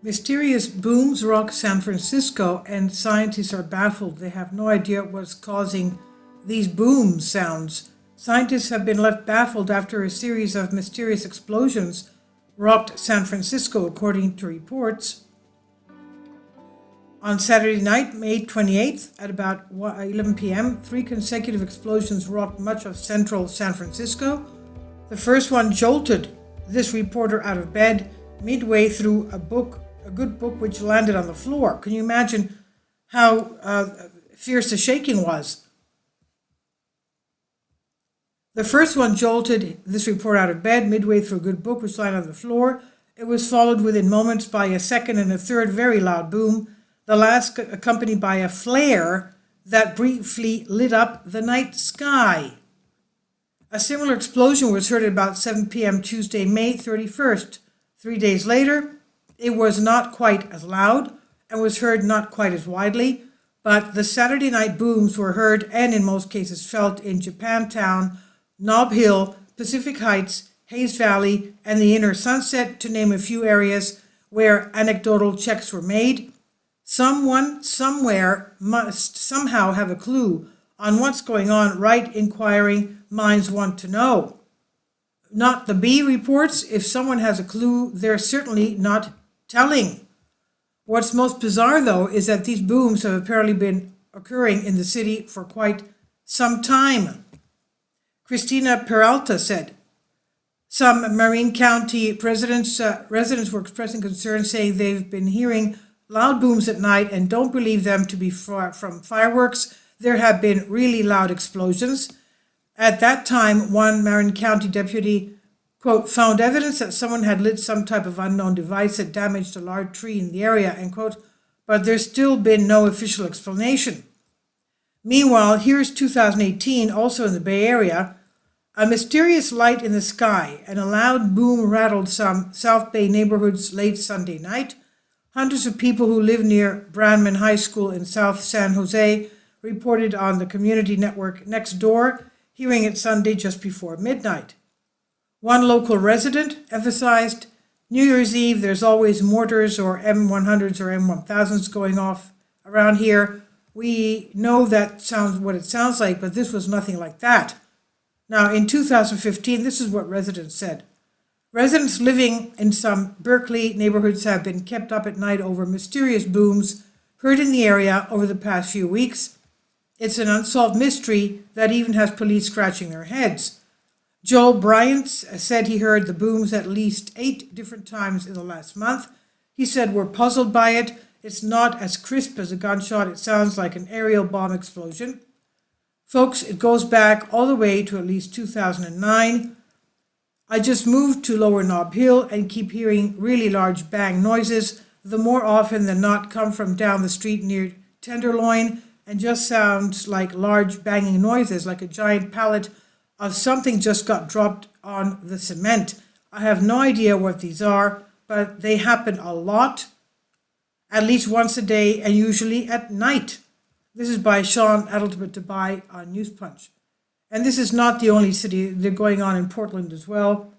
Mysterious booms rock San Francisco, and scientists are baffled. They have no idea what's causing these boom sounds. Scientists have been left baffled after a series of mysterious explosions rocked San Francisco, according to reports. On Saturday night, May 28th, at about 11 p.m., 3 consecutive explosions rocked much of central San Francisco. The first one jolted this reporter out of bed midway through a good book which landed on the floor. Can you imagine how fierce the shaking was? The first one jolted this reporter out of bed midway through a good book which landed on the floor. It was followed within moments by a second and a third very loud boom, the last accompanied by a flare that briefly lit up the night sky. A similar explosion was heard at about 7 p.m. Tuesday, May 31st. 3 days later, it was not quite as loud and was heard not quite as widely, but the Saturday night booms were heard and in most cases felt in Japantown, Nob Hill, Pacific Heights, Hayes Valley, and the Inner Sunset, to name a few areas where anecdotal checks were made. Someone somewhere must somehow have a clue on what's going on, right? Inquiring minds want to know. Not the B reports. If someone has a clue, they're certainly not telling. What's most bizarre, though, is that these booms have apparently been occurring in the city for quite some time. Christina Peralta said, some Marin County residents were expressing concern, saying they've been hearing loud booms at night and don't believe them to be from fireworks. There have been really loud explosions. At that time, one Marin County deputy, quote, found evidence that someone had lit some type of unknown device that damaged a large tree in the area, end quote, but there's still been no official explanation. Meanwhile, here's 2018, also in the Bay Area. A mysterious light in the sky and a loud boom rattled some South Bay neighborhoods late Sunday night. Hundreds of people who live near Brandman High School in South San Jose reported on the community network Nextdoor, hearing it Sunday just before midnight. One local resident emphasized, New Year's Eve, there's always mortars or M100s or M1000s going off around here. We know that sounds what it sounds like, but this was nothing like that. Now, in 2015, this is what residents said. Residents living in some Berkeley neighborhoods have been kept up at night over mysterious booms heard in the area over the past few weeks. It's an unsolved mystery that even has police scratching their heads. Joel Bryant said he heard the booms at least 8 different times in the last month. He said, we're puzzled by it. It's not as crisp as a gunshot. It sounds like an aerial bomb explosion. Folks, it goes back all the way to at least 2009. I just moved to Lower Nob Hill and keep hearing really large bang noises. The more often than not come from down the street near Tenderloin and just sounds like large banging noises, like a giant pallet of something just got dropped on the cement. I have no idea what these are, but they happen a lot, at least once a day, and usually at night. This is by Sean Adeltabai on News Punch. And this is not the only city. They're going on in Portland as well.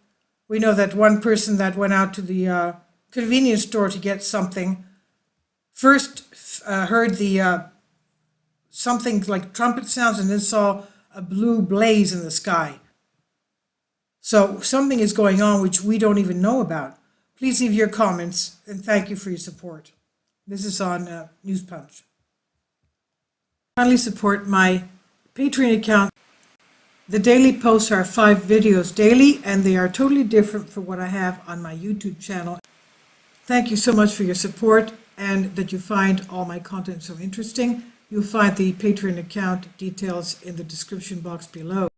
We know that one person that went out to the convenience store to get something first heard the something like trumpet sounds and then saw a blue blaze in the sky. So something is going on which we don't even know about. Please leave your comments and thank you for your support. This is on News Punch. Kindly support my Patreon account. The daily posts are 5 videos daily and they are totally different from what I have on my YouTube channel. Thank you so much for your support and that you find all my content so interesting. You'll find the Patreon account details in the description box below.